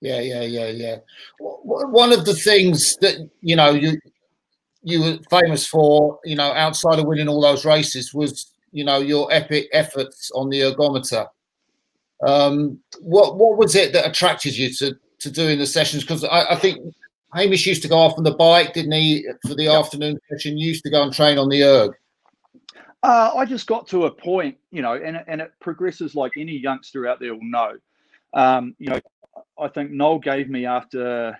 Yeah. One of the things that you were famous for, outside of winning all those races, was your epic efforts on the ergometer. What was it that attracted you to doing the sessions? Because I think Hamish used to go off on the bike, didn't he, for the afternoon session? You used to go and train on the erg. I just got to a point, and it progresses like any youngster out there will know. I think Noel gave me after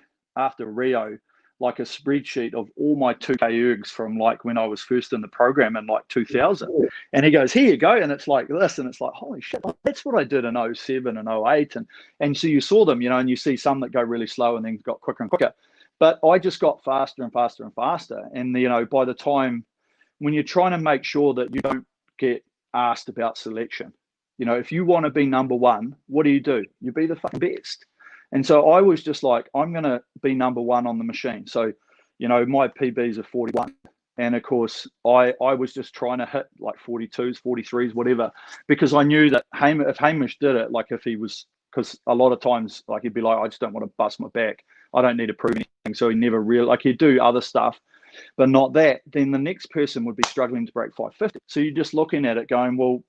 Rio like a spreadsheet of all my 2K ergs from like when I was first in the program in like 2000. And he goes, here you go. And it's like this. And it's like, holy shit, that's what I did in 07 and 08. And so you saw them, and you see some that go really slow and then got quicker and quicker. But I just got faster and faster and faster. And, by the time when you're trying to make sure that you don't get asked about selection, if you want to be number one, what do? You be the fucking best. And so I was just like, I'm going to be number one on the machine. So, my PBs are 41. And of course, I was just trying to hit like 42s, 43s, whatever, because I knew that if Hamish did it, like if he was, because a lot of times, like he'd be like, I just don't want to bust my back. I don't need to prove anything. So he never really, like he'd do other stuff, but not that. Then the next person would be struggling to break 550. So you're just looking at it going, well,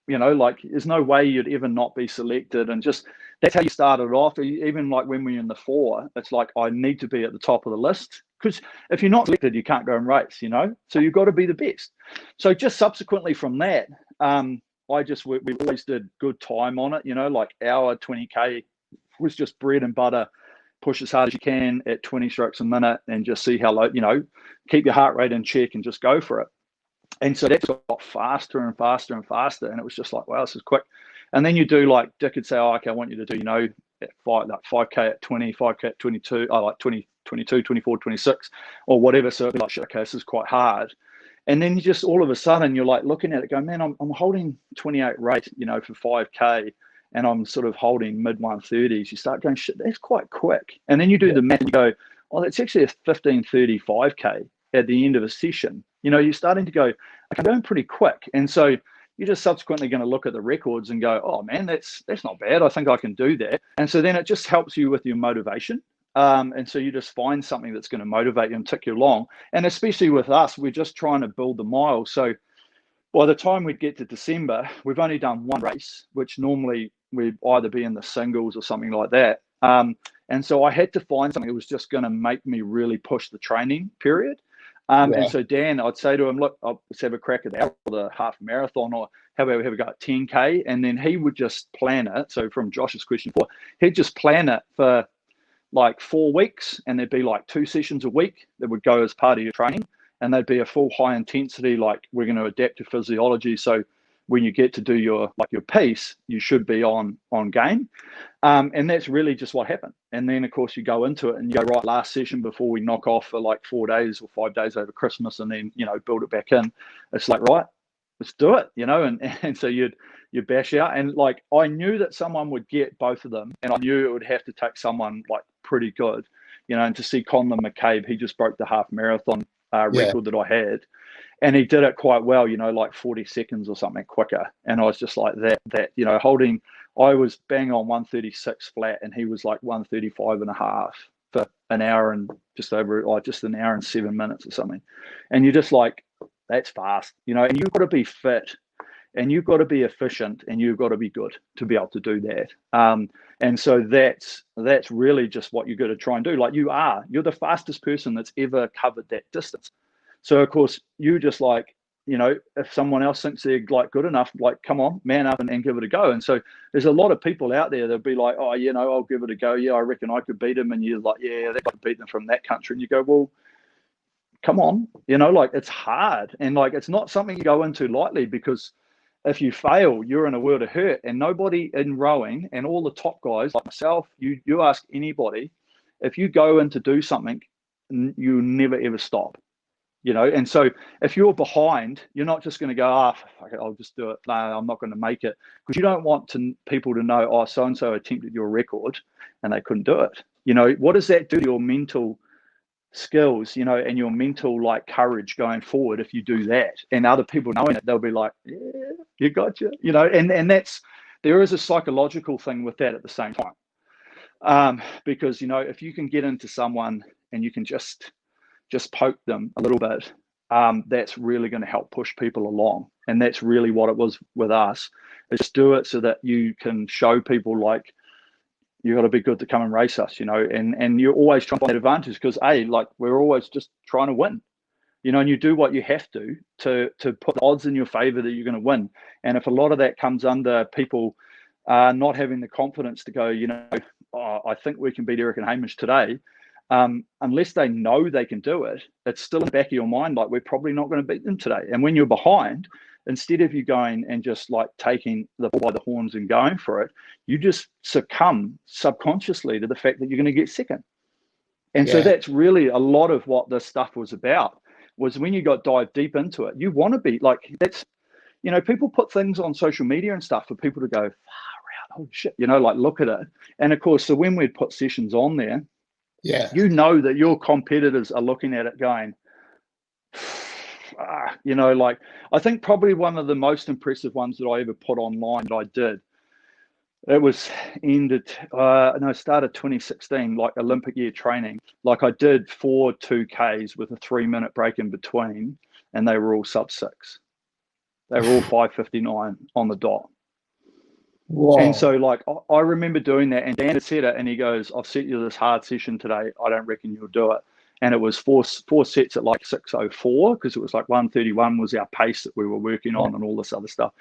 like there's no way you'd ever not be selected. And just that's how you started off. Even like when we're in the 4, it's like I need to be at the top of the list, because if you're not selected, you can't go and race, so you've got to be the best. So just subsequently from that, we always did good time on it, like our 20K was just bread and butter. Push as hard as you can at 20 strokes a minute and just see how low, keep your heart rate in check and just go for it. And so that got faster and faster and faster. And it was just like, wow, this is quick. And then you do like, Dick would say, oh, okay, I want you to do, at 5K at 20, 5K at 22, like 20, 22, 24, 26 or whatever. So it'd be like, shit, okay, this is quite hard. And then you just all of a sudden you're like looking at it going, man, I'm holding 28 rate, for 5K. And I'm sort of holding mid 130s. You start going, shit, that's quite quick. And then you do the math and you go, oh, that's actually a 15:35K at the end of a session. You're starting to go, okay, I'm going pretty quick. And so you're just subsequently going to look at the records and go, oh man, that's not bad. I think I can do that. And so then it just helps you with your motivation. And so you just find something that's going to motivate you and tick you along. And especially with us, we're just trying to build the mile. So by the time we get to December, we've only done one race, which normally we'd either be in the singles or something like that. And so I had to find something that was just going to make me really push the training period. And so Dan, I'd say to him, look, let's have a crack at that, or the half marathon, or how about we have a go at 10K? And then he would just plan it. So from Josh's question before, he'd just plan it for like 4 weeks, and there'd be like 2 sessions a week that would go as part of your training. And they'd be a full high intensity, like we're going to adapt to physiology. So when you get to do your piece, you should be on game. And that's really just what happened. And then of course you go into it and you go, right, last session before we knock off for like 4 days or 5 days over Christmas, and then, build it back in. It's like, right, let's do it, and so you bash out. And like, I knew that someone would get both of them, and I knew it would have to take someone like pretty good, and to see Conlon McCabe, he just broke the half marathon record that I had, and he did it quite well, like 40 seconds or something quicker. And I was just like that, holding, I was bang on 136 flat, and he was like 135 and a half for an hour and just over, like just an hour and 7 minutes or something. And you're just like, that's fast, and you've got to be fit, and you've got to be efficient, and you've got to be good to be able to do that. And so that's really just what you've got to try and do. Like you're the fastest person that's ever covered that distance. So of course you just like, if someone else thinks they're like good enough, like, come on, man up and give it a go. And so there's a lot of people out there that'll be like, oh, I'll give it a go. Yeah, I reckon I could beat them. And you're like, yeah, they could beat them from that country. And you go, well, come on, like it's hard. And like, it's not something you go into lightly, because if you fail, you're in a world of hurt. And nobody in rowing, and all the top guys like myself, you ask anybody, if you go in to do something, you never ever stop, and so if you're behind, you're not just going to go, fuck it, I'll just do it. No, I'm not going to make it, because you don't want people to know, oh, so and so attempted your record and they couldn't do it. What does that do to your mental skills, and your mental like courage going forward if you do that? And other people knowing it, they'll be like, yeah, you gotcha, and that's, there is a psychological thing with that at the same time. Because, you know, if you can get into someone and you can just poke them a little bit, that's really going to help push people along. And that's really what it was with us, is just do it so that you can show people, like, you got to be good to come and race us, you know, and you're always trying to find that advantage, because like, we're always just trying to win, you know, and you do what you have to put the odds in your favor that you're going to win. And if a lot of that comes under people not having the confidence to go, you know, oh, I think we can beat Eric and Hamish today, unless they know they can do it, it's still in the back of your mind, like, we're probably not going to beat them today. And when you're behind, instead of you going and just like taking the bull by the horns and going for it, you just succumb subconsciously to the fact that you're going to get second. And so that's really a lot of what this stuff was about, was when you got dive deep into it, you want to be like, that's, you know, people put things on social media and stuff for people to go, far out, holy shit, you know, like, look at it. And of course, so when we'd put sessions on there, you know that your competitors are looking at it going, you know, like, I think probably one of the most impressive ones that I ever put online that I did, it was started 2016, like Olympic year training. Like, I did 4 2Ks with a 3-minute break in between, and they were all sub-6. They were all 5:59 on the dot. Whoa. And so, like, I remember doing that, and Dan had said it, and he goes, I've set you this hard session today, I don't reckon you'll do it. And it was four sets at like 6:04, because it was like 1:31 was our pace that we were working on and all this other stuff.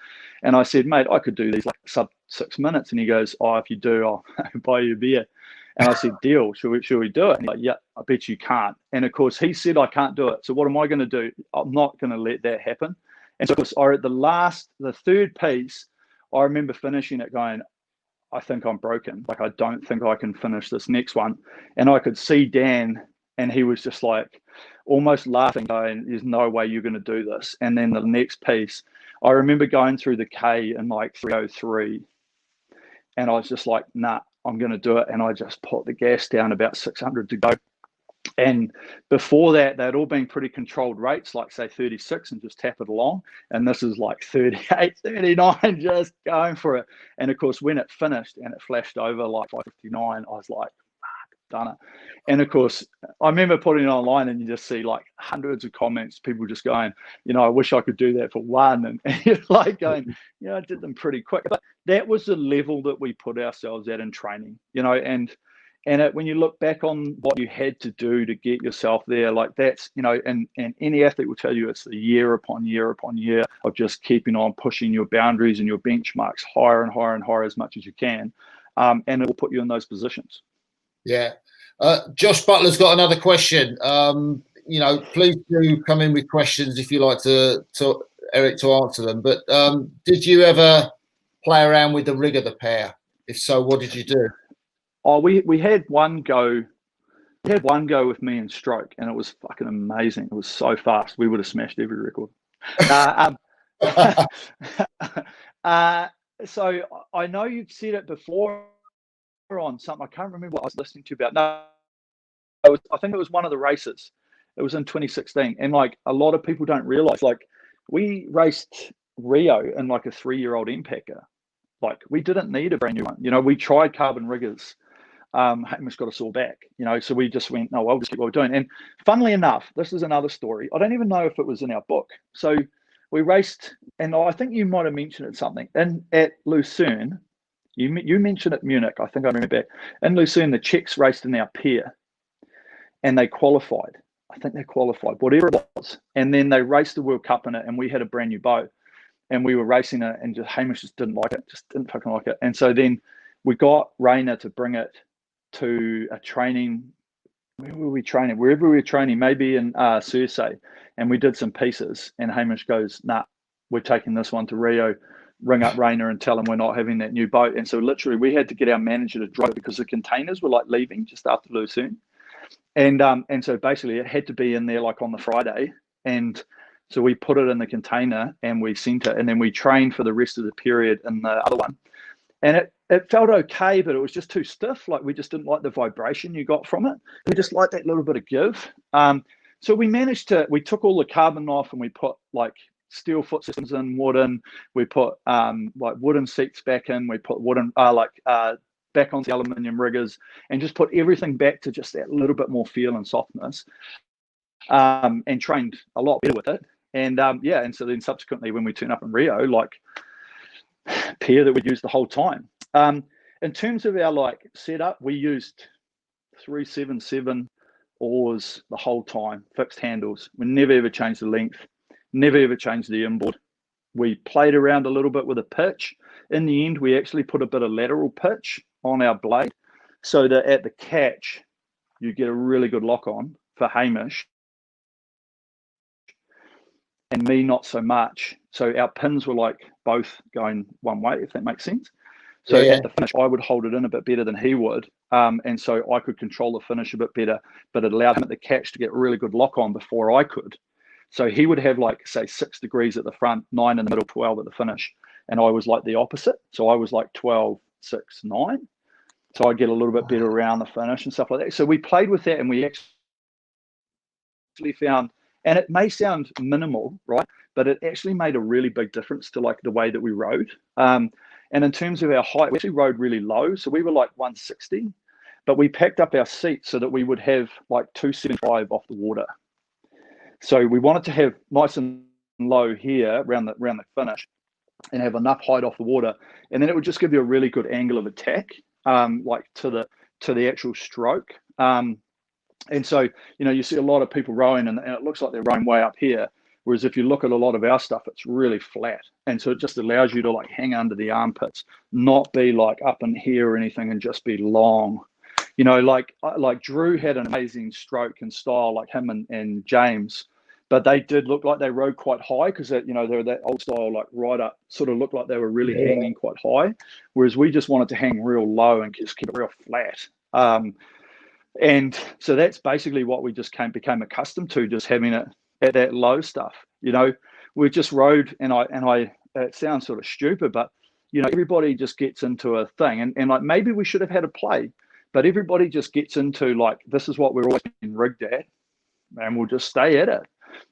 And I said, mate, I could do these like sub 6 minutes. And he goes, oh, if you do, I'll buy you a beer. And I said, deal, should we do it? And he's like, yeah, I bet you can't. And of course, he said, I can't do it. So what am I going to do? I'm not going to let that happen. And so of course, the third piece, I remember finishing it going, I think I'm broken. Like, I don't think I can finish this next one. And I could see Dan, and he was just like almost laughing, going, there's no way you're going to do this. And then the next piece, I remember going through the K in like 3:03, and I was just like, nah, I'm going to do it. And I just put the gas down, about 600 to go. And before that, they'd all been pretty controlled rates, like say 36, and just tap it along. And this is like 38, 39, just going for it. And of course, when it finished and it flashed over like 5:59, I was like, done it. And of course, I remember putting it online, and you just see like hundreds of comments, people just going, you know, I wish I could do that for one. And you're like going, you know, I did them pretty quick. But that was the level that we put ourselves at in training, you know, and when you look back on what you had to do to get yourself there, like, that's, you know, and any athlete will tell you it's a year upon year upon year of just keeping on pushing your boundaries and your benchmarks higher and higher and higher as much as you can. And it will put you in those positions. Yeah. Josh Butler's got another question. You know, please do come in with questions if you like to Eric to answer them. But did you ever play around with the rig of the pair? If so, what did you do? Oh, we had one go. We had one go with me and Stroke, and it was fucking amazing. It was so fast. We would have smashed every record. So I know you've said it before on something. I can't remember what I was listening to about. No, I think it was one of the races. It was in 2016, and like, a lot of people don't realize, like, we raced Rio in like a 3-year-old Empacker. Like, we didn't need a brand new one. You know, we tried carbon riggers. Hamish got us all back, you know, so we just went, no, we'll just keep what we're doing. And funnily enough, this is another story. I don't even know if it was in our book. So we raced, and I think you might have mentioned it something, at Lucerne. You mentioned it, Munich. I think I remember back. In Lucerne, the Czechs raced in our pair, and they qualified. I think they qualified, whatever it was. And then they raced the World Cup in it, and we had a brand new boat, and we were racing it, and just Hamish just didn't like it, just didn't fucking like it. And so then we got Rainer to bring it to a training. Where were we training? Wherever we were training, maybe in Sursay, and we did some pieces, and Hamish goes, nah, we're taking this one to Rio, ring up Rainer and tell him we're not having that new boat. And so literally we had to get our manager to drive, because the containers were like leaving just after Lucerne. And so basically it had to be in there like on the Friday. And so we put it in the container and we sent it, and then we trained for the rest of the period in the other one. And it felt okay, but it was just too stiff. Like, we just didn't like the vibration you got from it. We just liked that little bit of give. So we took all the carbon off, and we put like steel foot systems in, wooden. We put like wooden seats back in. We put wooden back onto the aluminium riggers, and just put everything back to just that little bit more feel and softness, and trained a lot better with it. And yeah, and so then subsequently when we turn up in Rio, like pair that we'd use the whole time. In terms of our like setup, we used 377 oars the whole time, fixed handles. We never ever changed the length, never ever changed the inboard. We played around a little bit with a pitch. In the end, we actually put a bit of lateral pitch on our blade so that at the catch, you get a really good lock on for Hamish. And me, not so much. So our pins were like both going one way, if that makes sense. So at the finish, I would hold it in a bit better than he would. And so I could control the finish a bit better, but it allowed him at the catch to get really good lock on before I could. So he would have like, say, 6 degrees at the front, 9 in the middle, 12 at the finish. And I was like the opposite. So I was like 12, 6, 9. So I'd get a little bit better around the finish and stuff like that. So we played with that, and we actually found, and it may sound minimal, right? But it actually made a really big difference to like the way that we rode. And in terms of our height, we actually rode really low. So we were like 160, but we packed up our seats so that we would have like 275 off the water. So we wanted to have nice and low here around the finish and have enough height off the water. And then it would just give you a really good angle of attack, like to the actual stroke. And so, you know, you see a lot of people rowing and it looks like they're rowing way up here. Whereas if you look at a lot of our stuff, it's really flat. And so it just allows you to like hang under the armpits, not be like up in here or anything, and just be long. You know, like Drew had an amazing stroke and style, like him and James, but they did look like they rode quite high because, you know, they're that old style, like right up, sort of looked like they were really hanging quite high. Whereas we just wanted to hang real low and just keep it real flat. And so that's basically what we just became accustomed to, just having it at that low stuff. You know, we just rode, and I it sounds sort of stupid, but you know, everybody just gets into a thing, and like maybe we should have had a play, but everybody just gets into like, this is what we're always been rigged at, and we'll just stay at it.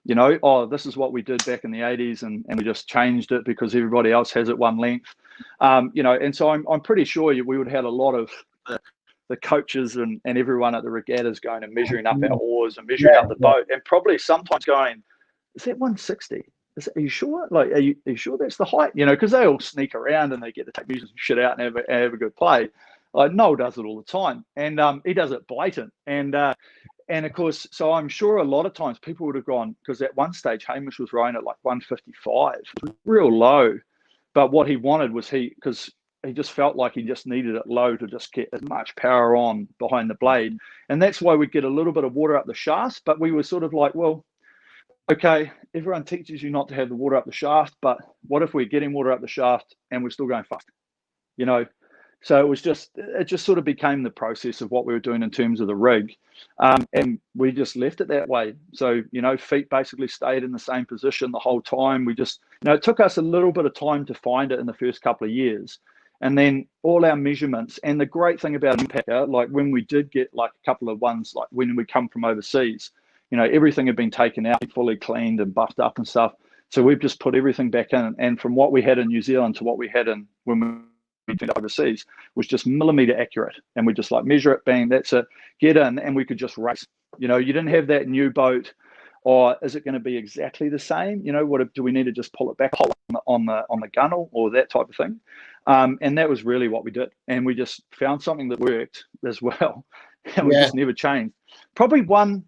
You know, oh, this is what we did back in the 80s, and we just changed it because everybody else has it one length. You know, and so I'm pretty sure we would have had a lot of the coaches and everyone at the regattas going and measuring up our oars and measuring up the boat, and probably sometimes going, is that 160? Are you sure? Like, are you sure that's the height? You know, because they all sneak around and they get to take music and shit out and have a good play. Like Noel does it all the time, and he does it blatant. And of course, so I'm sure a lot of times people would have gone, because at one stage Hamish was rowing at like 155, real low. But what he wanted was because he just felt like he just needed it low to just get as much power on behind the blade. And that's why we'd get a little bit of water up the shafts, but we were sort of like, well, okay, everyone teaches you not to have the water up the shaft, but what if we're getting water up the shaft and we're still going fast? You know, so it just sort of became the process of what we were doing in terms of the rig. And we just left it that way. So, you know, feet basically stayed in the same position the whole time. We just, you know, it took us a little bit of time to find it in the first couple of years. And then all our measurements, and the great thing about Impact, like when we did get like a couple of ones, like when we come from overseas, you know, everything had been taken out, fully cleaned and buffed up and stuff. So we've just put everything back in. And from what we had in New Zealand to what we had in when we went overseas was just millimeter accurate. And we just like measure it, bang, that's it, get in, and we could just race. You know, you didn't have that new boat, or is it going to be exactly the same? You know, do we need to just pull it back on the gunnel or that type of thing? And that was really what we did. And we just found something that worked as well. And we just never changed. Probably one,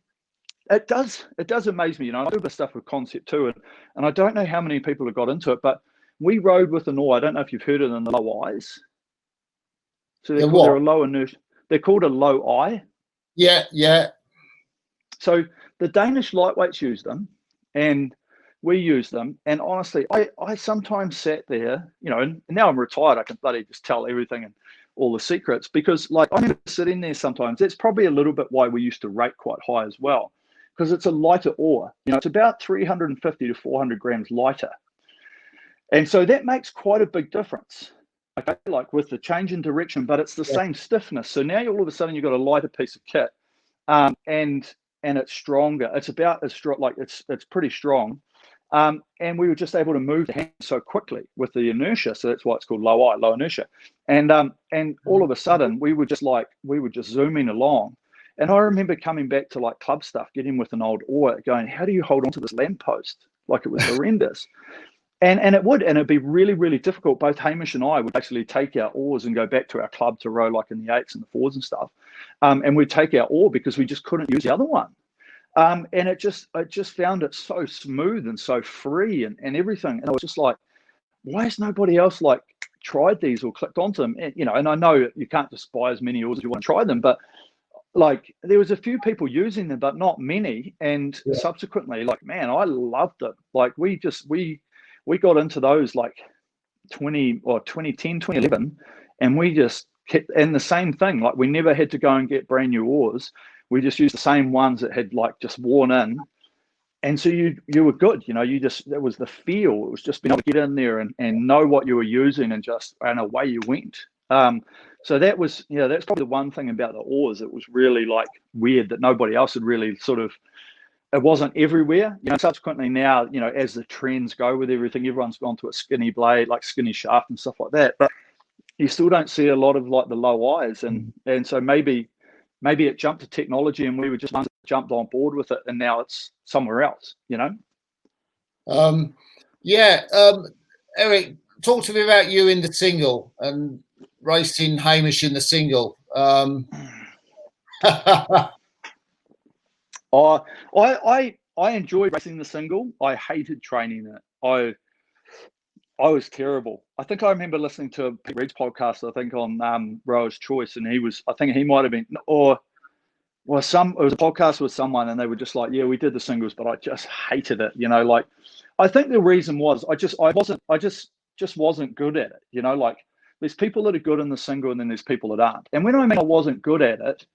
it does amaze me. You know, I do this stuff with concept too. And I don't know how many people have got into it, but we rode with an oar. I don't know if you've heard of them, the low eyes. So they're a low inertia. They're called a low eye. Yeah, yeah. So the Danish lightweights use them, and we use them. And honestly, I sometimes sat there, you know, and now I'm retired, I can bloody just tell everything and all the secrets, because like I'm sitting there sometimes. That's probably a little bit why we used to rate quite high as well, because it's a lighter oar. You know, it's about 350 to 400 grams lighter. And so that makes quite a big difference. Okay, like with the change in direction, but it's the same stiffness. So now all of a sudden you've got a lighter piece of kit, and it's stronger. It's about as strong, like it's pretty strong, And we were just able to move the hand so quickly with the inertia. So that's why it's called low inertia. And all of a sudden we were just zooming along. And I remember coming back to like club stuff, getting with an old oar, going, how do you hold on to this lamppost? Like it was horrendous. And it'd be really, really difficult. Both Hamish and I would basically take our oars and go back to our club to row like in the 8s and the 4s and stuff. And we'd take our oar because we just couldn't use the other one. And I just found it so smooth and so free and everything. And I was just like, why has nobody else like tried these or clicked onto them? And, and I know you can't just buy as many oars as you want to try them, but like there was a few people using them, but not many. And subsequently, like, man, I loved it. Like we got into those like 2010, 2011, and we just kept, and the same thing, like we never had to go and get brand new oars. We just used the same ones that had like just worn in. And so you were good, it was the feel. It was just being able to get in there and know what you were using and away you went. So that was, that's probably the one thing about the oars. It was really like weird that nobody else had really sort of, it wasn't everywhere. Subsequently now, as the trends go with everything, everyone's gone to a skinny blade, like skinny shaft and stuff like that. But you still don't see a lot of like the low eyes. And so maybe it jumped to technology and we were just ones that jumped on board with it, and now it's somewhere else, Eric, talk to me about you in the single and racing Hamish in the single. I enjoyed racing the single. I hated training it. I was terrible. I think I remember listening to a Pete Reed's podcast, I think on Rower's Choice, and he might have been, it was a podcast with someone, and they were just like, yeah, we did the singles, but I just hated it. Like I think the reason was I just wasn't good at it. Like there's people that are good in the single, and then there's people that aren't. And when I mean I wasn't good at it,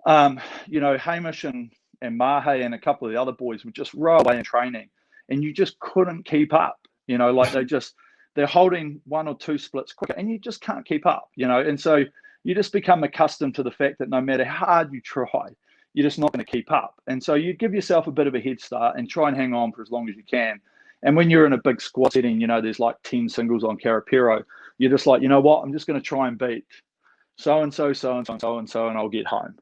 Hamish and Mahe and a couple of the other boys would just row away in training, and you just couldn't keep up. Like they're holding one or two splits quicker, and you just can't keep up. And so you just become accustomed to the fact that no matter how hard you try, you're just not going to keep up. And so you give yourself a bit of a head start and try and hang on for as long as you can. And when you're in a big squad setting, there's like 10 singles on Karapiro, you're just like, you know what, I'm just going to try and beat so-and-so, so-and-so, so-and-so, and I'll get home,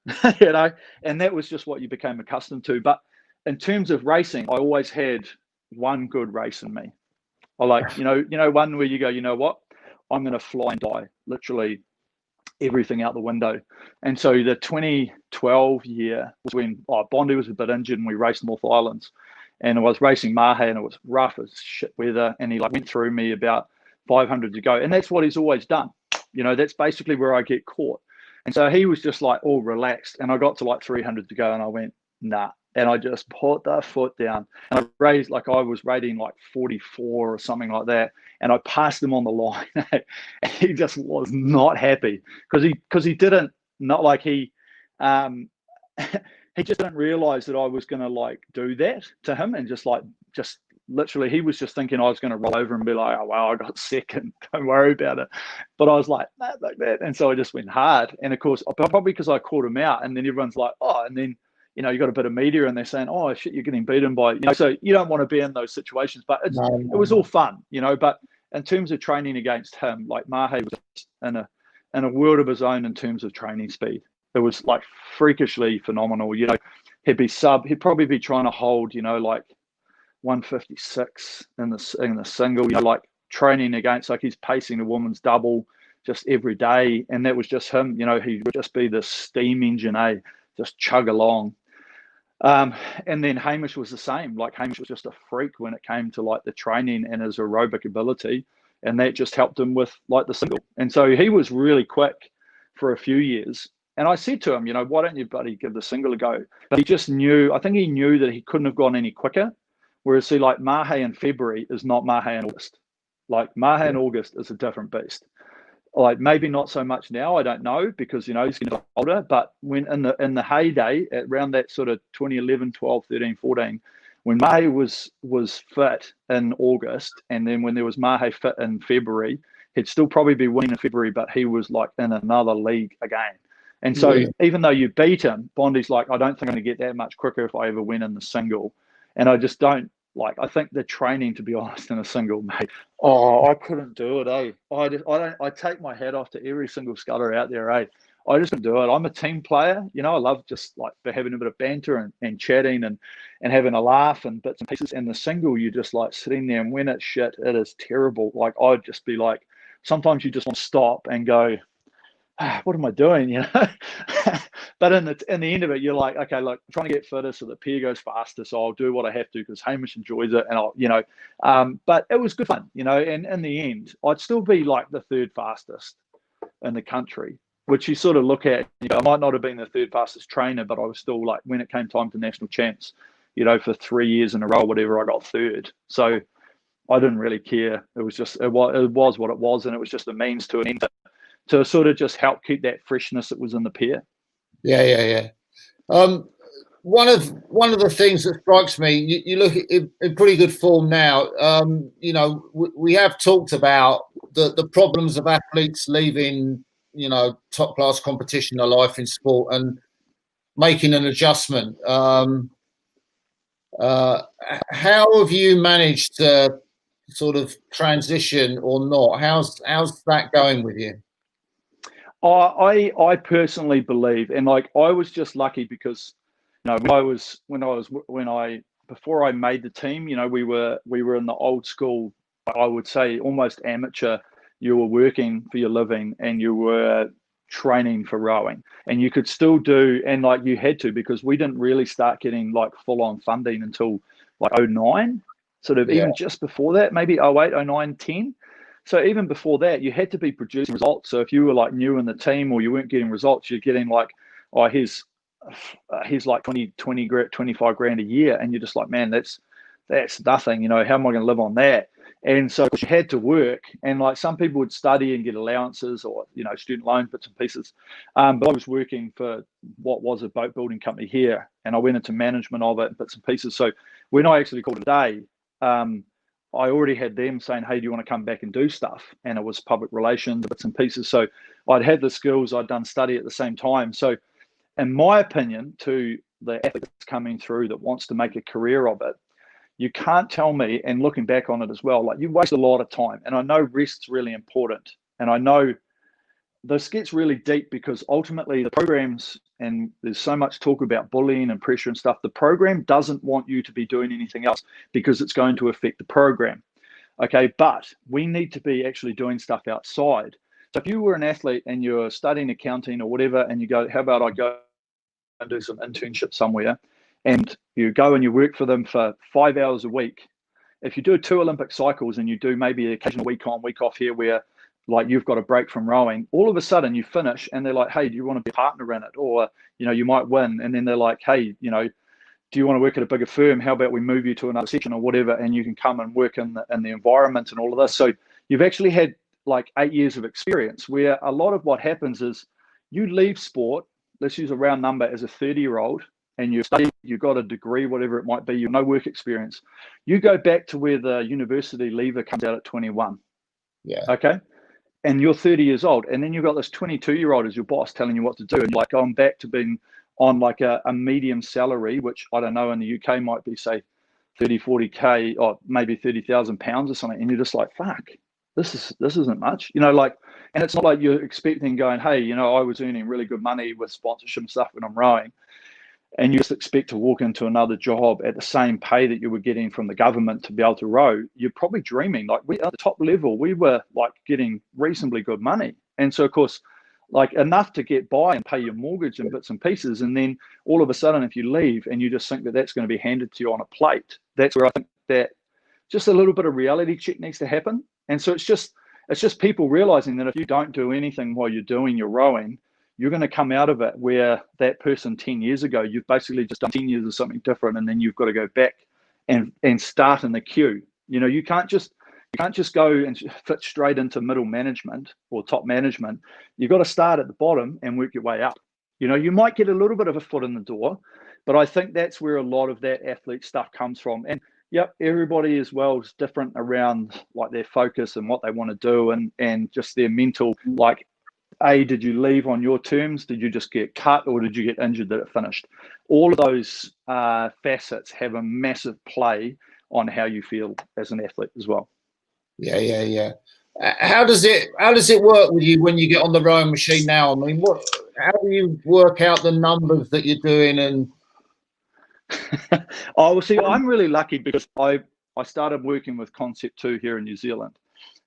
and that was just what you became accustomed to. But in terms of racing, I always had one good race in me. I like, one where you go, you know what, I'm going to fly and die, literally everything out the window. And so the 2012 year was when Bondi was a bit injured and we raced North Islands, and I was racing Mahe, and it was rough as shit weather, and he like went through me about 500 to go, and that's what he's always done. That's basically where I get caught. And so he was just like all relaxed, and I got to like 300 to go, and I went, nah. And I just put the foot down, and I raised, like I was rating like 44 or something like that. And I passed him on the line. And he just was not happy because he didn't, not like he just didn't realize that I was going to like do that to him. And just literally, he was just thinking I was going to roll over and be like, oh, well, I got second. Don't worry about it. But I was like, nah, like that. And so I just went hard. And of course, probably because I caught him out, and then everyone's like, oh, and then, you got a bit of media and they're saying, oh, shit, you're getting beaten by, so you don't want to be in those situations, but it was all fun, but in terms of training against him, like Mahe was in a world of his own in terms of training speed. It was like freakishly phenomenal. He'd probably be trying to hold, like 156 in the single, like training against, like he's pacing a woman's double just every day. And that was just him, he would just be this steam engine, just chug along. And then Hamish was the same. Like Hamish was just a freak when it came to like the training and his aerobic ability, and that just helped him with like the single. And so he was really quick for a few years. And I said to him, why don't you, buddy, give the single a go? But he just knew, I think he knew that he couldn't have gone any quicker. Whereas see, like Mahe in February is not Mahe in August. Like Mahe in August is a different beast. Like maybe not so much now, I don't know, because he's getting older. But when in the heyday, around that sort of 2011, 12, 13, 14, when Mahe was fit in August, and then when there was Mahe fit in February, he'd still probably be winning in February, but he was like in another league again. And so even though you beat him, Bondi's like, I don't think I'm going to get that much quicker if I ever win in the single. And I just don't Like, I think the training, to be honest, in a single, mate, I couldn't do it, eh? I take my hat off to every single sculler out there, eh? I just couldn't do it. I'm a team player, you know. I love just like having a bit of banter and chatting and having a laugh and bits and pieces. And the single, you just like sitting there, and when it's shit, it is terrible. Like, I'd just be like, sometimes you just want to stop and go, what am I doing? You know, but in the end of it, you're like, okay, look, I'm trying to get fitter so the pair goes faster. So I'll do what I have to because Hamish enjoys it, and I'll, you know, but it was good fun, you know. And in the end, I'd still be like the third fastest in the country, which you sort of look at. You know, I might not have been the third fastest trainer, but I was still like, when it came time to national champs, you know, for 3 years in a row, whatever, I got third. So I didn't really care. It was just it was what it was, and it was just a means to an end to sort of just help keep that freshness that was in the pair. Yeah. One of the things that strikes me, you look in pretty good form now. You know, we have talked about the problems of athletes leaving, you know, top class competition or life in sport and making an adjustment. How have you managed to sort of transition or not? How's that going with you? I personally believe, and like, I was just lucky because, you know, before I made the team, you know, we were in the old school, I would say almost amateur. You were working for your living and you were training for rowing, and you could still do, and like, you had to, because we didn't really start getting like full on funding until like 09, sort of, even just before that, maybe 08, 09, 10. So even before that, you had to be producing results. So if you were like new in the team or you weren't getting results, you're getting like, oh, here's like 25 grand a year. And you're just like, man, that's nothing. You know, how am I going to live on that? And so you had to work. And like, some people would study and get allowances or, you know, student loan bits and pieces. But I was working for what was a boat building company here, and I went into management of it, bits and pieces. So when I actually called it a day, I already had them saying, hey, do you want to come back and do stuff? And it was public relations, bits and pieces. So I'd had the skills, I'd done study at the same time. So in my opinion, to the athlete that's coming through that wants to make a career of it, you can't tell me, and looking back on it as well, like, you waste a lot of time. And I know rest's really important. And I know this gets really deep because ultimately the programs, and there's so much talk about bullying and pressure and stuff, the program doesn't want you to be doing anything else because it's going to affect the program. Okay, but we need to be actually doing stuff outside. So if you were an athlete and you're studying accounting or whatever, and you go, how about I go and do some internship somewhere, and you go and you work for them for 5 hours a week. If you do 2 Olympic cycles and you do maybe an occasional week on, week off here where like you've got a break from rowing, all of a sudden you finish and they're like, hey, do you want to be a partner in it? Or, you know, you might win. And then they're like, hey, you know, do you want to work at a bigger firm? How about we move you to another section or whatever, and you can come and work in the environment and all of this. So you've actually had like 8 years of experience, where a lot of what happens is you leave sport, let's use a round number, as a 30-year-old, and you've studied, you've got a degree, whatever it might be, you've no work experience. You go back to where the university leaver comes out at 21. Yeah. Okay. And you're 30 years old, and then you've got this 22-year-old as your boss telling you what to do, and you're like going back to being on like a medium salary, which I don't know, in the UK might be say 30, 40K or maybe 30,000 pounds or something. And you're just like, fuck, this isn't much, you know, like, and it's not like you're expecting going, hey, you know, I was earning really good money with sponsorship and stuff when I'm rowing. And you just expect to walk into another job at the same pay that you were getting from the government to be able to row. You're probably dreaming. Like, we at the top level, we were like getting reasonably good money. And so, of course, like enough to get by and pay your mortgage and bits and pieces. And then all of a sudden, if you leave and you just think that that's going to be handed to you on a plate, that's where I think that just a little bit of reality check needs to happen. And so it's just people realizing that if you don't do anything while you're doing your rowing, you're going to come out of it where that person 10 years ago, you've basically just done 10 years of something different, and then you've got to go back and start in the queue. You know, you can't just go and fit straight into middle management or top management. You've got to start at the bottom and work your way up. You know, you might get a little bit of a foot in the door, but I think that's where a lot of that athlete stuff comes from. And yep, everybody as well is different around like their focus and what they want to do, and just their mental, like, did you leave on your terms? Did you just get cut, or did you get injured that it finished? All of those facets have a massive play on how you feel as an athlete as well. Yeah. How does it work with you when you get on the rowing machine now? I mean, how do you work out the numbers that you're doing? And well, see, I'm really lucky because I started working with Concept 2 here in New Zealand,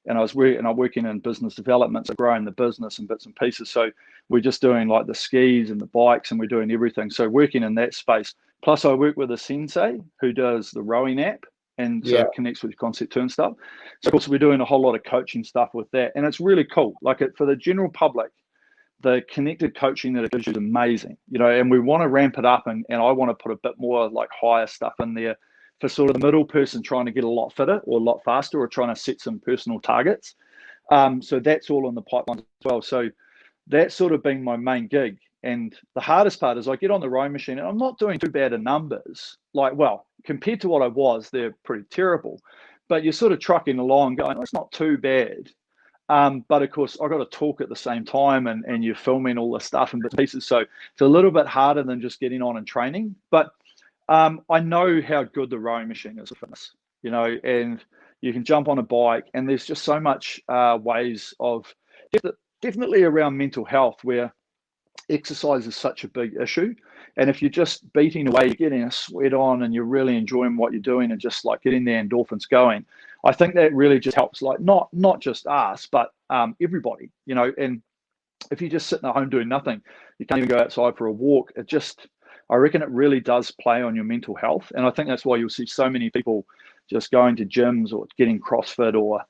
and I'm working in business development, so growing the business and bits and pieces. So we're just doing like the skis and the bikes, and we're doing everything. So working in that space. Plus, I work with a sensei who does the rowing app, and so it connects with Concept 2 and stuff. So of course, we're doing a whole lot of coaching stuff with that, and it's really cool. Like for the general public, the connected coaching that it gives you is amazing, and we want to ramp it up, and I want to put a bit more like higher stuff in there for sort of the middle person trying to get a lot fitter or a lot faster or trying to set some personal targets. So that's all in the pipeline as well. So that's sort of been my main gig. And the hardest part is I get on the rowing machine and I'm not doing too bad in numbers. Like, well, compared to what I was, they're pretty terrible. But you're sort of trucking along going, oh, it's not too bad. But of course, I've got to talk at the same time and you're filming all the stuff and bits and pieces. So it's a little bit harder than just getting on and training. But I know how good the rowing machine is for fitness, and you can jump on a bike and there's just so much ways of definitely around mental health where exercise is such a big issue. And if you're just beating away, you're getting a sweat on and you're really enjoying what you're doing and just like getting the endorphins going, I think that really just helps, like not just us, but everybody, and if you're just sitting at home doing nothing, you can't even go outside for a walk. I reckon it really does play on your mental health. And I think that's why you'll see so many people just going to gyms or getting CrossFit or,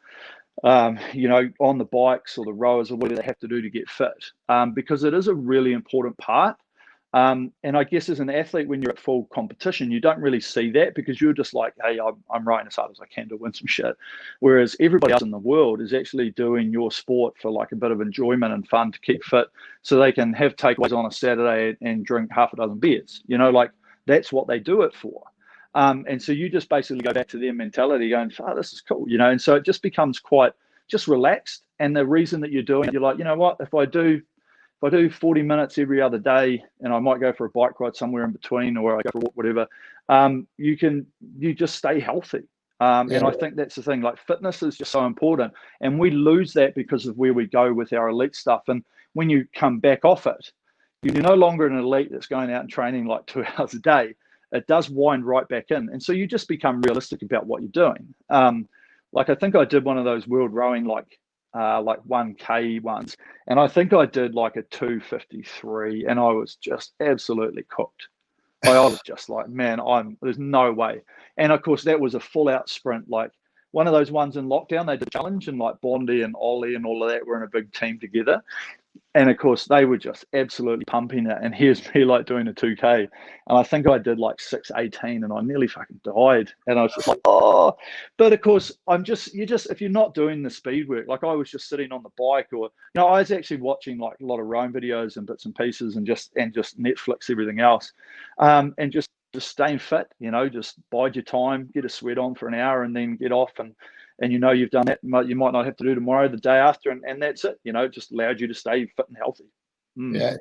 on the bikes or the rowers or whatever they have to do to get fit, because it is a really important part. And I guess as an athlete, when you're at full competition, you don't really see that because you're just like, hey, I'm rowing as hard as I can to win some shit. Whereas everybody else in the world is actually doing your sport for like a bit of enjoyment and fun to keep fit so they can have takeaways on a Saturday and drink half a dozen beers. Like that's what they do it for. And so you just basically go back to their mentality going, oh, this is cool, and so it just becomes quite just relaxed. And the reason that you're doing it, you're like, you know what, if I do 40 minutes every other day and I might go for a bike ride somewhere in between or I go for a walk, whatever, you just stay healthy. And I think that's the thing, like fitness is just so important. And we lose that because of where we go with our elite stuff. And when you come back off it, you're no longer an elite that's going out and training like 2 hours a day. It does wind right back in. And so you just become realistic about what you're doing. Like I think I did one of those world rowing, like 1K ones. And I think I did like a 2:53 and I was just absolutely cooked. I was just like, man, there's no way. And of course that was a full out sprint, like one of those ones in lockdown, they did a challenge and like Bondi and Ollie and all of that were in a big team together. And of course they were just absolutely pumping it. And here's me like doing a 2K. And I think I did like 6:18 and I nearly fucking died. And I was just like, oh, but of course if you're not doing the speed work, like I was just sitting on the bike or, I was actually watching like a lot of rowing videos and bits and pieces and just Netflix, everything else. And just staying fit, just bide your time, get a sweat on for an hour and then get off and you've done that. You might not have to do tomorrow, the day after, and that's it. It just allowed you to stay fit and healthy. Yeah,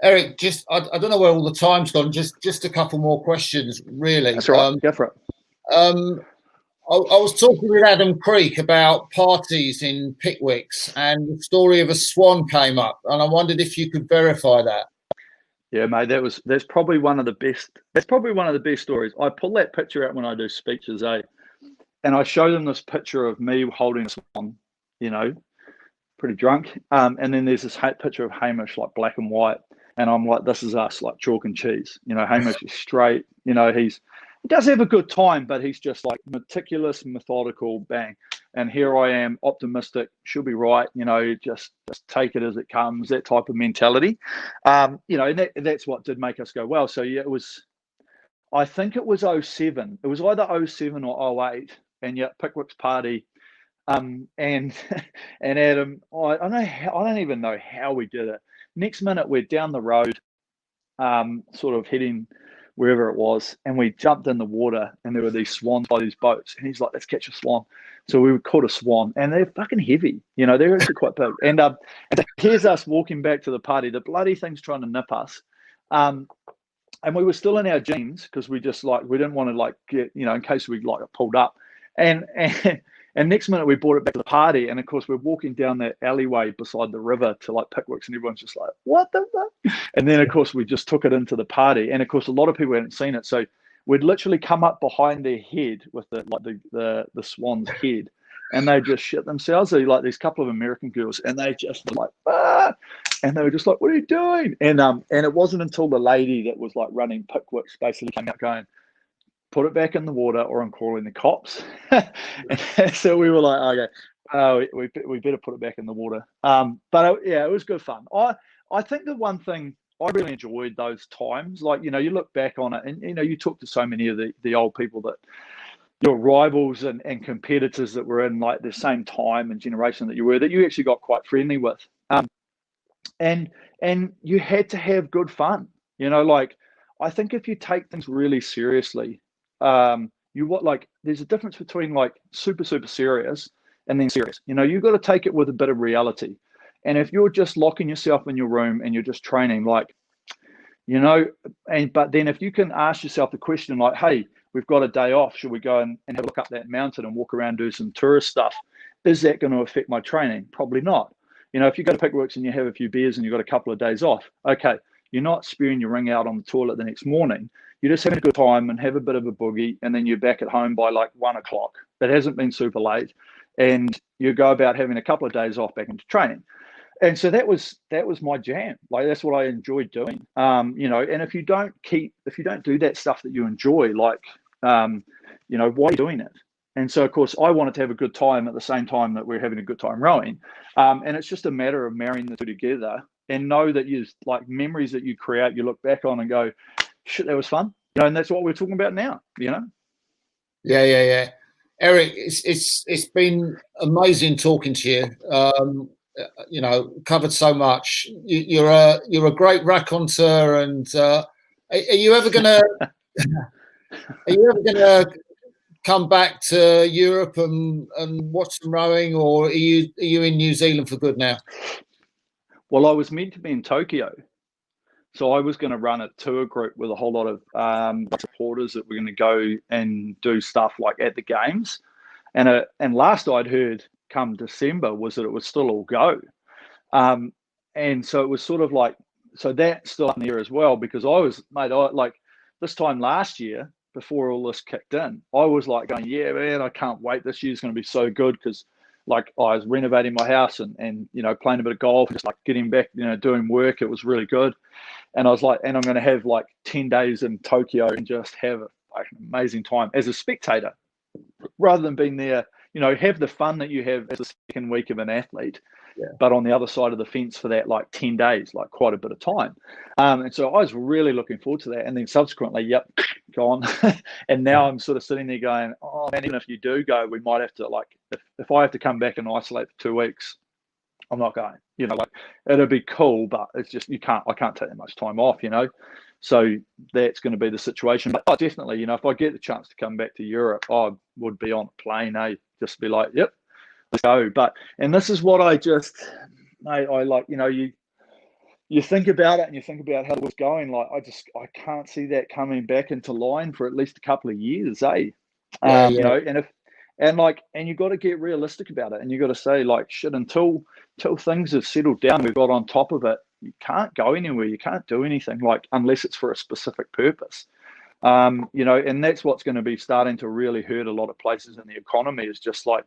Eric, just I don't know where all the time's gone. Just a couple more questions, really. That's right. Go for it. I was talking with Adam Creek about parties in Pickwicks, and the story of a swan came up, and I wondered if you could verify that. Yeah, mate, that's probably one of the best. That's probably one of the best stories. I pull that picture out when I do speeches, and I show them this picture of me holding a swan, pretty drunk. And then there's this picture of Hamish, like black and white. And I'm like, this is us, like chalk and cheese. Hamish is straight. He does have a good time, but he's just like meticulous, methodical, bang. And here I am, optimistic, she'll be right. Just take it as it comes, that type of mentality. And that's what did make us go well. So yeah, I think it was 07. It was either 07 or 08. And yet Pickwick's party, and Adam, I don't even know how we did it. Next minute we're down the road, sort of heading wherever it was, and we jumped in the water, and there were these swans by these boats, and he's like, "Let's catch a swan." So we caught a swan, and they're fucking heavy, they're actually quite big. And here's us walking back to the party. The bloody thing's trying to nip us. and we were still in our jeans because we just like, we didn't want to like get, you know, in case we like pulled up. And next minute we brought it back to the party. And of course we're walking down that alleyway beside the river to like Pickwick's, and everyone's just like, what the fuck? And then of course we just took it into the party. And of course a lot of people hadn't seen it. So we'd literally come up behind their head with the Swan's head, and they just shit themselves. They like these couple of American girls, and they just were like, ah! And they were just like, what are you doing? And it wasn't until the lady that was like running Pickwick's basically came out going, put it back in the water or I'm calling the cops. And so we were like, okay, we better put it back in the water. But yeah, it was good fun. I think the one thing I really enjoyed those times, like, you know, you look back on it and, you know, you talk to so many of the old people that your rivals and competitors that were in like the same time and generation that you were, that you actually got quite friendly with. And you had to have good fun, you know, like, I think if you take things really seriously, there's a difference between like super, super serious and then serious. You know, you've got to take it with a bit of reality. And if you're just locking yourself in your room and you're just training, like, you know, but then if you can ask yourself the question like, hey, we've got a day off, should we go and have a look up that mountain and walk around, do some tourist stuff? Is that going to affect my training? Probably not. You know, if you go to Pickwick's and you have a few beers and you've got a couple of days off, okay, you're not spewing your ring out on the toilet the next morning. You're just having a good time and have a bit of a boogie, and then you're back at home by like 1 o'clock. It hasn't been super late, and you go about having a couple of days off back into training. And so that was my jam. Like, that's what I enjoyed doing. You know, and if you don't do that stuff that you enjoy, like, you know, why are you doing it? And so, of course, I wanted to have a good time at the same time that we're having a good time rowing. And it's just a matter of marrying the two together, and know that you like memories that you create, you look back on and go, shit, that was fun. You know, and that's what we're talking about now, you know? Yeah. Erg, it's been amazing talking to you. You know, covered so much. You're a great raconteur, and are you ever gonna come back to Europe and watch some rowing, or are you in New Zealand for good now? Well, I was meant to be in Tokyo, so I was going to run a tour group with a whole lot of supporters that were going to go and do stuff like at the games. And last I'd heard, come December, was that it was still all go. And so it was sort of like, so that's still up in the air as well, because like this time last year, before all this kicked in, I was like going, yeah, man, I can't wait. This year's going to be so good, because like I was renovating my house and you know, playing a bit of golf, just like getting back, you know, doing work. It was really good. And I was like, and I'm going to have like 10 days in Tokyo and just have like an amazing time as a spectator, rather than being there, you know, have the fun that you have as a second week of an athlete, but on the other side of the fence for that like 10 days, like quite a bit of time. And so I was really looking forward to that. And then subsequently, yep, gone. And now I'm sort of sitting there going, oh man, even if you do go, we might have to, like, if I have to come back and isolate for 2 weeks, I'm not going. You know, like, it'll be cool, but it's just, I can't take that much time off, you know. So that's going to be the situation. But definitely, you know, if I get the chance to come back to Europe, I would be on a plane, just be like, yep, let's go. And this is what I like, you know, you think about it and you think about how it was going. Like, I can't see that coming back into line for at least a couple of years, You know, and you got to get realistic about it, and you got to say, like, shit, until things have settled down, we've got on top of it, you can't go anywhere, you can't do anything, like, unless it's for a specific purpose. You know, and that's what's going to be starting to really hurt a lot of places in the economy, is just like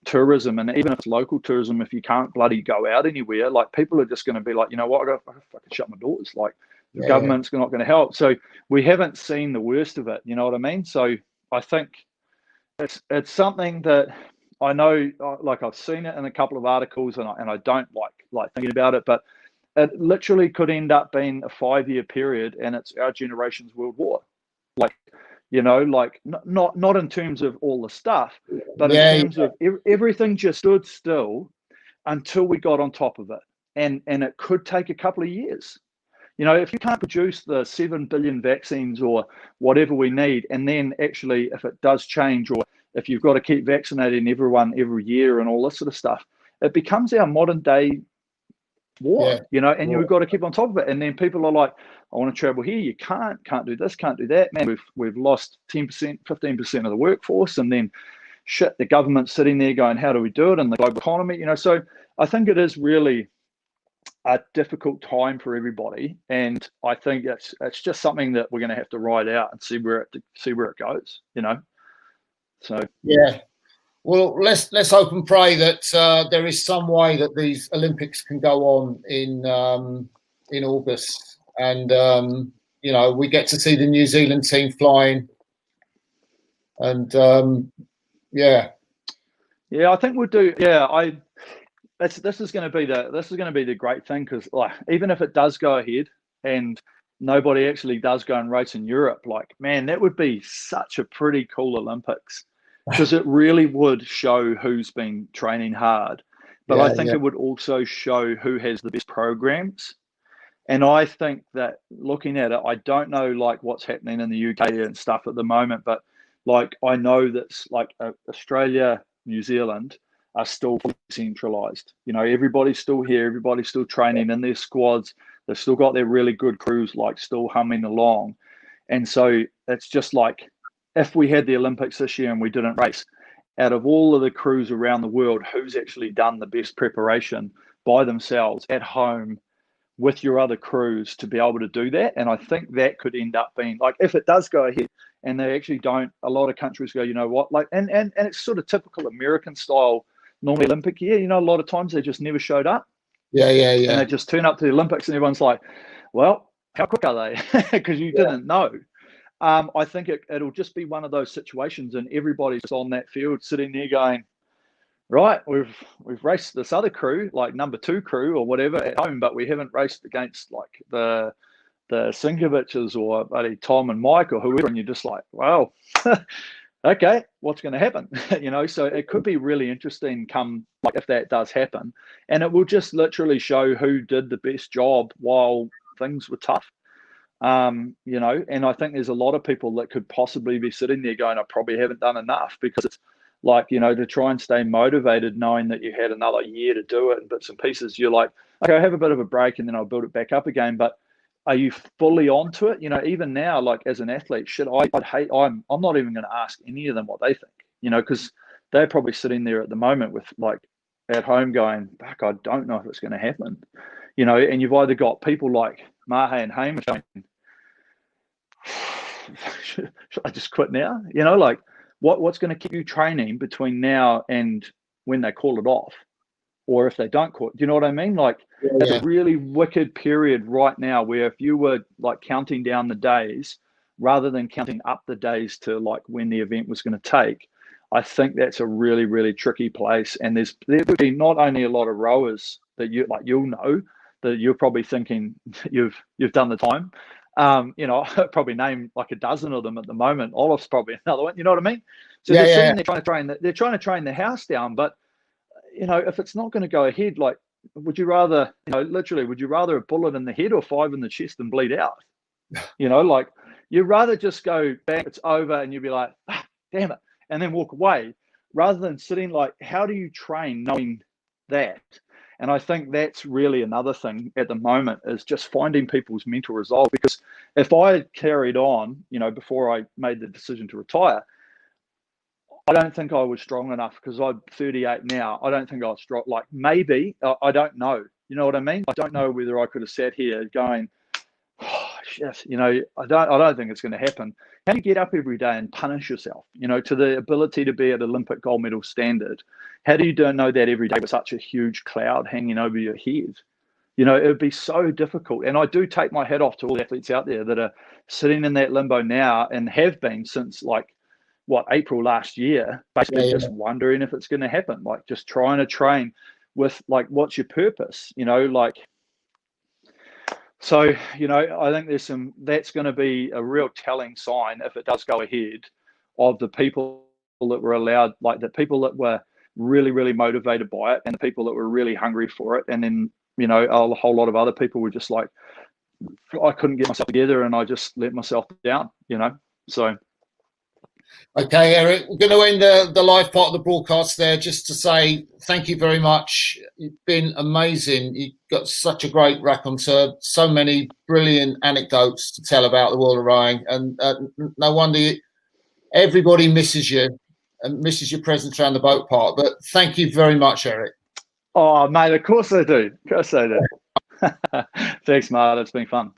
tourism. And even if it's local tourism, if you can't bloody go out anywhere, like, people are just going to be like, you know what, I got to fucking shut my doors. Like, the government's not going to help. So we haven't seen the worst of it, you know what I mean? So I think it's something that I know, like, I've seen it in a couple of articles, and I don't like thinking about it, but it literally could end up being a 5-year period, and it's our generation's world war. Like, you know, like, not in terms of all the stuff, but in terms of everything just stood still until we got on top of it. And it could take a couple of years. You know, if you can't produce the 7 billion vaccines or whatever we need, and then actually, if it does change, or if you've got to keep vaccinating everyone every year and all this sort of stuff, it becomes our modern day war, you know, and War. you've got to keep on top of it. And then people are like, I want to travel here. You can't do this, can't do that. Man, we've lost 10%, 15% of the workforce. And then shit, the government's sitting there going, how do we do it? And the global economy, you know, so I think it is really a difficult time for everybody. And I think it's just something that we're going to have to ride out and see where it goes, you know? So, yeah. Well, let's hope and pray that there is some way that these Olympics can go on in August, and you know, we get to see the New Zealand team flying, and yeah, I think we'll do. Yeah, this is going to be the great thing, because like even if it does go ahead and nobody actually does go and race in Europe, like man, that would be such a pretty cool Olympics. Because it really would show who's been training hard. But I think it would also show who has the best programs. And I think that looking at it, I don't know like what's happening in the UK and stuff at the moment, but like I know that's like Australia, New Zealand are still centralized. You know, everybody's still here, everybody's still training in their squads. They've still got their really good crews like still humming along. And so it's just like, if we had the Olympics this year and we didn't race, out of all of the crews around the world, who's actually done the best preparation by themselves at home with your other crews to be able to do that? And I think that could end up being like, if it does go ahead and they actually don't, a lot of countries go, you know what, like, and it's sort of typical American style, normally Olympic year, you know, a lot of times they just never showed up. Yeah. And they just turn up to the Olympics and everyone's like, well, how quick are they? Because you didn't know. I think it'll just be one of those situations, and everybody's on that field sitting there going, right, we've raced this other crew, like number 2 crew or whatever at home, but we haven't raced against like the Sinkoviches or buddy Tom and Mike or whoever, and you're just like, well, okay, what's going to happen? You know, so it could be really interesting come like if that does happen, and it will just literally show who did the best job while things were tough. You know, and I think there's a lot of people that could possibly be sitting there going, I probably haven't done enough, because it's like, you know, to try and stay motivated knowing that you had another year to do it and bits and pieces, you're like, okay, I'll have a bit of a break and then I'll build it back up again. But are you fully onto it? You know, even now, like as an athlete, I'm not even going to ask any of them what they think, you know, because they're probably sitting there at the moment with like at home going, fuck, I don't know if it's going to happen, you know. And you've either got people like Mahe and Hamish going, should I just quit now? You know, like what's going to keep you training between now and when they call it off, or if they don't call it? Do you know what I mean? Like it's a really wicked period right now where if you were like counting down the days rather than counting up the days to like when the event was going to take, I think that's a really, really tricky place. And there would be not only a lot of rowers that you'll know that you're probably thinking you've done the time. You know, I'd probably name like a dozen of them at the moment. Olaf's probably another one. You know what I mean? So they're sitting there trying to train the house down. But you know, if it's not going to go ahead, like, would you rather, you know, literally, would you rather a bullet in the head or 5 in the chest and bleed out? You know, like you'd rather just go bang, it's over, and you'd be like, damn it, and then walk away, rather than sitting like, how do you train knowing that? And I think that's really another thing at the moment, is just finding people's mental resolve. Because if I had carried on, you know, before I made the decision to retire, I don't think I was strong enough, because I'm 38 now. I don't think I was strong. Like maybe, I don't know. You know what I mean? I don't know whether I could have sat here going, oh, shit, you know, I don't think it's going to happen. How do you get up every day and punish yourself, you know, to the ability to be at Olympic gold medal standard? How do you don't know that every day with such a huge cloud hanging over your head? You know, it would be so difficult. And I do take my hat off to all the athletes out there that are sitting in that limbo now and have been since like, April last year, basically just wondering if it's going to happen, like just trying to train with like, what's your purpose, you know, like, so, you know, I think that's going to be a real telling sign if it does go ahead, of the people that were allowed, like the people that were really, really motivated by it and the people that were really hungry for it. And then, you know, a whole lot of other people were just like, I couldn't get myself together and I just let myself down, you know, so. Okay, Eric, we're going to end the live part of the broadcast there just to say thank you very much. You've been amazing. You've got such a great raconteur, so many brilliant anecdotes to tell about the world of rowing, and no wonder everybody misses you and misses your presence around the boat park. But thank you very much, Eric. Oh, mate, of course I do. Of course I do. Thanks, Mark. It's been fun.